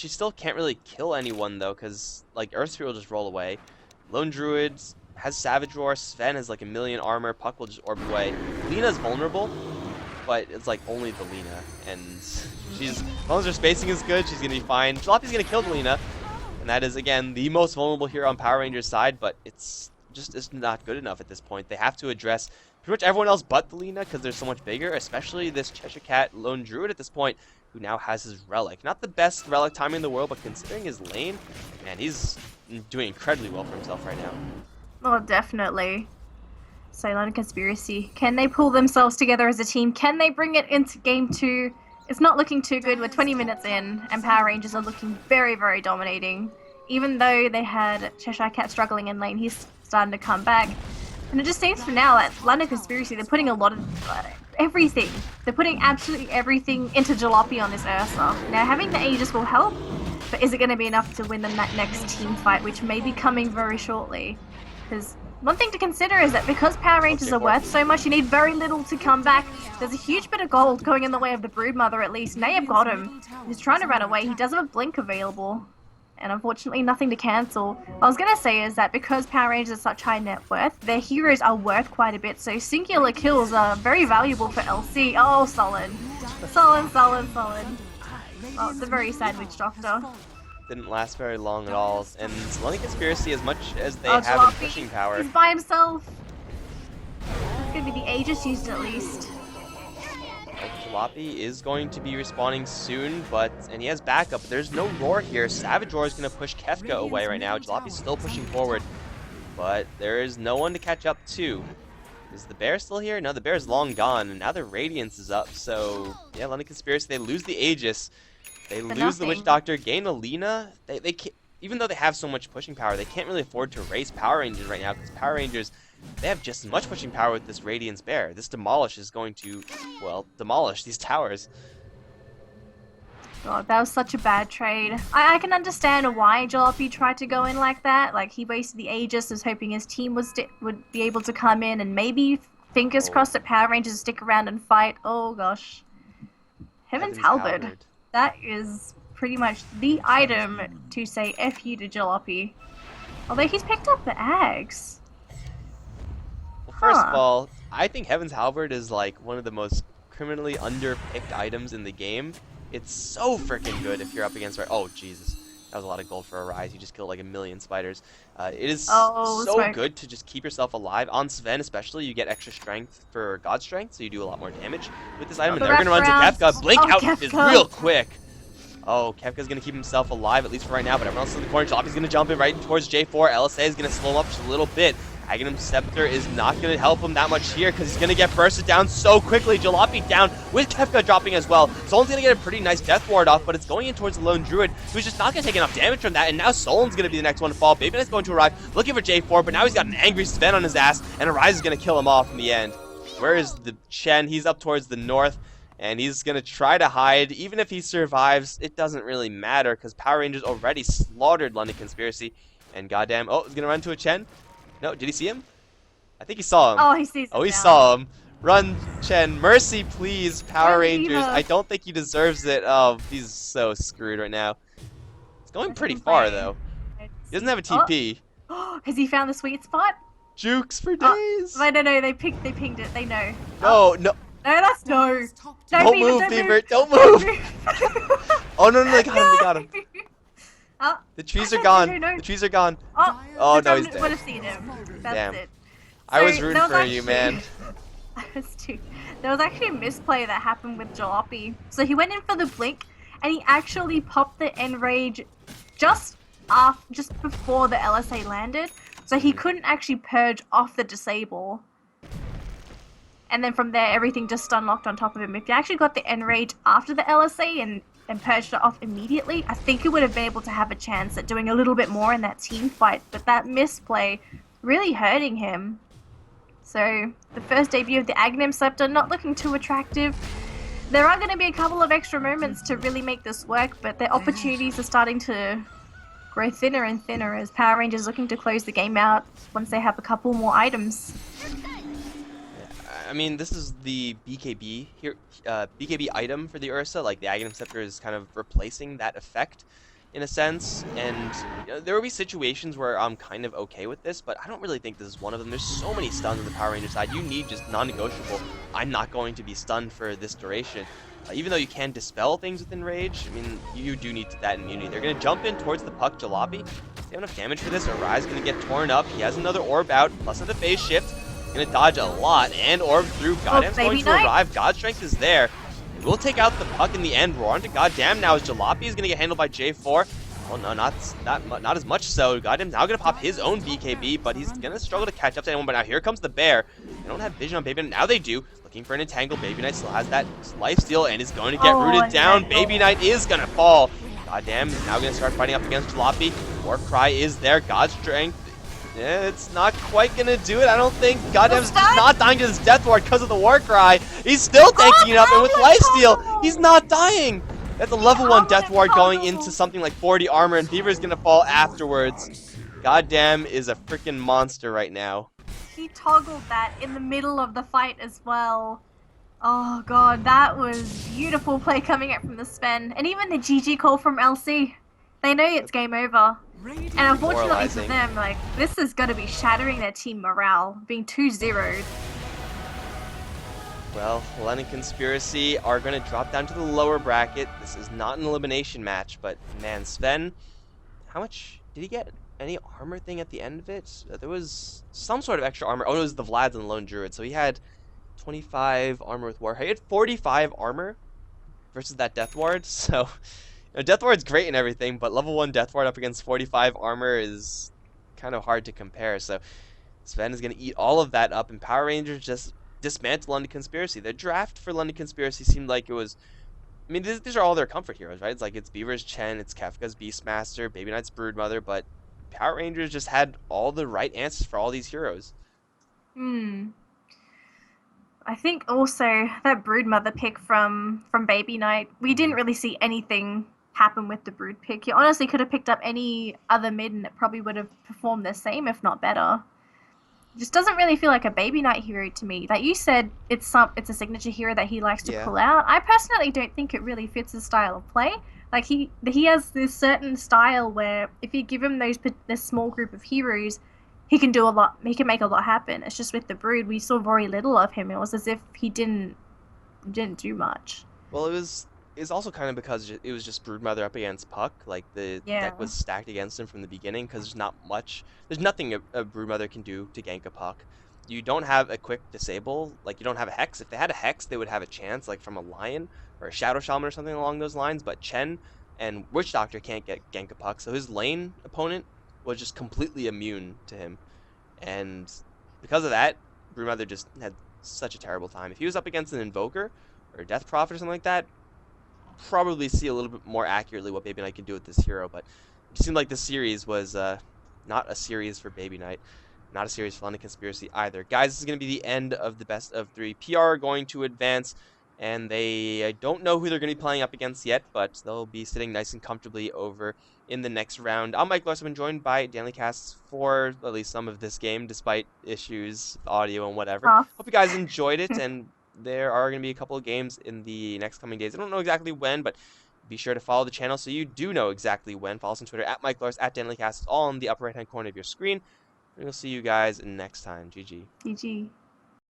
[SPEAKER 1] still can't really kill anyone though, because like Earthsphere will just roll away. Lone Druid has Savage Roar. Sven has like a million armor. Puck will just orb away. Lena's vulnerable, but it's like only the Lena, and she's, as long as her spacing is good, she's gonna be fine. Jalopy's gonna kill the Lena, and that is again the most vulnerable hero on Power Rangers side, but it's not good enough at this point. They have to address pretty much everyone else but the Lena because they're so much bigger, especially this Cheshire Cat Lone Druid at this point, who now has his relic. Not the best relic timing in the world, but considering his lane, man, he's doing incredibly well for himself right now.
[SPEAKER 2] Oh, definitely. Silent Conspiracy. Can they pull themselves together as a team? Can they bring it into game 2? It's not looking too good. We're 20 minutes in, and Power Rangers are looking very, very dominating. Even though they had Cheshire Cat struggling in lane, he's starting to come back. And it just seems for now that London Conspiracy, they're putting a lot of everything. They're putting absolutely everything into Jalopy on this Ursa. Now, having the Aegis will help, but is it going to be enough to win them that next team fight, which may be coming very shortly? Because one thing to consider is that because Power Rangers are worth so much, you need very little to come back. There's a huge bit of gold going in the way of the Broodmother at least. Nayab got him. He's trying to run away. He does have a blink available. And unfortunately nothing to cancel. What I was going to say is that because Power Rangers are such high net worth, their heroes are worth quite a bit. So singular kills are very valuable for LC. Oh, solid. Solid. Oh, it's a very sad witch doctor.
[SPEAKER 1] Didn't last very long at all, and London Conspiracy, as much as they
[SPEAKER 2] Oh,
[SPEAKER 1] have in
[SPEAKER 2] Jalopy.
[SPEAKER 1] pushing power,
[SPEAKER 2] He's by himself. It's going to be the Aegis used at least.
[SPEAKER 1] Jalopy is going to be respawning soon, and he has backup, but there's no Roar here. Savage Roar is going to push Kefka away right now. Jalopy's still pushing forward, but there is no one to catch up to. Is the bear still here? No, the bear's long gone, and now the Radiance is up, so yeah, London Conspiracy, they lose the Aegis. They lose the Witch Doctor, gain a Lena. They can't, even though they have so much pushing power, they can't really afford to race Power Rangers right now, because Power Rangers, they have just as much pushing power with this Radiance Bear. This Demolish is going to, well, demolish these towers.
[SPEAKER 2] God, that was such a bad trade. I can understand why Jalopy tried to go in like that. Like, he wasted the Aegis, was hoping his team would be able to come in, and maybe, fingers crossed, that Power Rangers stick around and fight. Oh, gosh. Heaven's Halberd. That is pretty much the item to say F you to Jalopy. Although he's picked up the Ags.
[SPEAKER 1] Well, first of all, I think Heaven's Halberd is like one of the most criminally underpicked items in the game. It's so freaking good if you're up against... Oh, Jesus. That was a lot of gold for a Rise. You just killed like a million spiders. It is so good to just keep yourself alive. On Sven especially, you get extra strength for God Strength, so you do a lot more damage with this item. And they're going to run to Kefka. Blink out is real quick. Oh, Kefka's going to keep himself alive, at least for right now, but everyone else in the corner. Jalopy's going to jump in right towards J4. LSA is going to slow him up just a little bit. Aghanim Scepter is not going to help him that much here because he's going to get bursted down so quickly. Jalopy down with Kefka dropping as well. Solon's going to get a pretty nice death ward off, but it's going in towards the Lone Druid, who's just not going to take enough damage from that. And now Solon's going to be the next one to fall. Baby Knight's going to arrive looking for J4, but now he's got an angry Sven on his ass, and Arise is going to kill him off in the end. Where is the Chen? He's up towards the north, and he's going to try to hide. Even if he survives, it doesn't really matter because Power Rangers already slaughtered London Conspiracy. And goddamn, oh, he's going to run to a Chen. No, did he see him? I think he saw him.
[SPEAKER 2] Oh, he sees him.
[SPEAKER 1] Oh, he saw him. Run, Chen. Mercy, please, Power Rangers. I don't think he deserves it. Oh, he's so screwed right now. He's going pretty far, though. He doesn't have a TP.
[SPEAKER 2] Oh, has he found the sweet spot?
[SPEAKER 1] Jukes for days.
[SPEAKER 2] I don't know. They pinged it. They know.
[SPEAKER 1] No, no.
[SPEAKER 2] No, that's no.
[SPEAKER 1] Don't move, Beaver. Don't move. Oh, no, they got him. The trees are gone. The trees are gone. Oh, no, he's dead.
[SPEAKER 2] Would have seen him. That's it.
[SPEAKER 1] I was rooting for you, man.
[SPEAKER 2] I was too. There was actually a misplay that happened with Jalopy. So he went in for the blink, and he actually popped the Enrage just before the LSA landed. So he couldn't actually purge off the disable. And then from there, everything just unlocked on top of him. If you actually got the Enrage after the LSA and purged it off immediately, I think he would have been able to have a chance at doing a little bit more in that team fight. But that misplay really hurting him. So the first debut of the Aghanim Scepter not looking too attractive. There are going to be a couple of extra moments to really make this work, but their opportunities are starting to grow thinner and thinner as Power Rangers looking to close the game out once they have a couple more items.
[SPEAKER 1] I mean, this is the BKB here, BKB item for the Ursa. Like the Aghanim Scepter is kind of replacing that effect in a sense. And there will be situations where I'm kind of okay with this, but I don't really think this is one of them. There's so many stuns on the Power Ranger side. You need just non-negotiable. I'm not going to be stunned for this duration. Even though you can dispel things within Rage, I mean, you do need that immunity. They're going to jump in towards the Puck Jalopy. They have enough damage for this. Arise going to get torn up. He has another orb out, plus another phase shift. Gonna dodge a lot, and orb through. Goddamn's going to arrive. God Strength is there. It will take out the Puck in the end. Roar into Goddamn now as Jalopy is gonna get handled by J4. Oh no, not as much so. Goddamn's now gonna pop his own BKB, but he's gonna struggle to catch up to anyone. But now here comes the bear. They don't have vision on Baby Knight. Now they do. Looking for an entangle. Baby Knight still has that life steal and is going to get rooted down. Baby Knight is gonna fall. Goddamn is now gonna start fighting up against Jalopy. War Cry is there. God Strength. Yeah, it's not quite gonna do it, I don't think. Goddamn's not dying to his Death Ward because of the War Cry. He's still tanking it up, and with Lifesteal, he's not dying. That's a level 1 Death Ward going into something like 40 armor, and Beaver's gonna fall afterwards. Goddamn is a freaking monster right now.
[SPEAKER 2] He toggled that in the middle of the fight as well. Oh god, that was beautiful play coming out from the Sven. And even the GG call from LC. They know it's game over. And unfortunately for them, like, this is going to be shattering their team morale, being 2-0'd.
[SPEAKER 1] Well, London Conspiracy are going to drop down to the lower bracket. This is not an elimination match, but man, Sven, how much did he get? Any armor thing at the end of it? There was some sort of extra armor. Oh, it was the Vlad's and the Lone Druid. So he had 25 armor with Warhead. He had 45 armor versus that Death Ward, so... Death Ward's great and everything, but level 1 Death Ward up against 45 armor is kind of hard to compare. So Sven is going to eat all of that up, and Power Rangers just dismantle London Conspiracy. The draft for London Conspiracy seemed like it was... I mean, these are all their comfort heroes, right? It's like it's Beaver's Chen, it's Kefka's Beastmaster, Baby Knight's Broodmother, but Power Rangers just had all the right answers for all these heroes.
[SPEAKER 2] I think also that Broodmother pick from Baby Knight, we didn't really see anything happen with the Brood pick. You honestly could have picked up any other mid and it probably would have performed the same, if not better. It just doesn't really feel like a Baby Knight hero to me. Like you said, it's a signature hero that he likes to pull out. I personally don't think it really fits his style of play. Like he has this certain style where if you give him this small group of heroes, he can do a lot. He can make a lot happen. It's just with the Brood, we saw very little of him. It was as if he didn't do much.
[SPEAKER 1] Well, it's also kind of because it was just Broodmother up against Puck. Like the deck was stacked against him from the beginning because there's nothing a Broodmother can do to gank a Puck. You don't have a quick disable, like you don't have a Hex. If they had a Hex, they would have a chance, like from a Lion or a Shadow Shaman or something along those lines. But Chen and Witch Doctor can't get gank a Puck, so his lane opponent was just completely immune to him. And because of that, Broodmother just had such a terrible time. If he was up against an Invoker or a Death Prophet or something like that, probably see a little bit more accurately what Baby Knight can do with this hero, but it seemed like this series was not a series for Baby Knight, not a series for London Conspiracy either. Guys, this is going to be the end of the best of 3. PR are going to advance, and I don't know who they're going to be playing up against yet, but they'll be sitting nice and comfortably over in the next round. I'm Mikelorus. I've been joined by Daneliecasts for at least some of this game, despite issues, audio, and whatever. Hope you guys enjoyed it, and there are going to be a couple of games in the next coming days. I don't know exactly when, but be sure to follow the channel so you do know exactly when. Follow us on Twitter at Mikelorus, at Daneliecasts, all in the upper right-hand corner of your screen. And we'll see you guys next time. GG.
[SPEAKER 2] GG.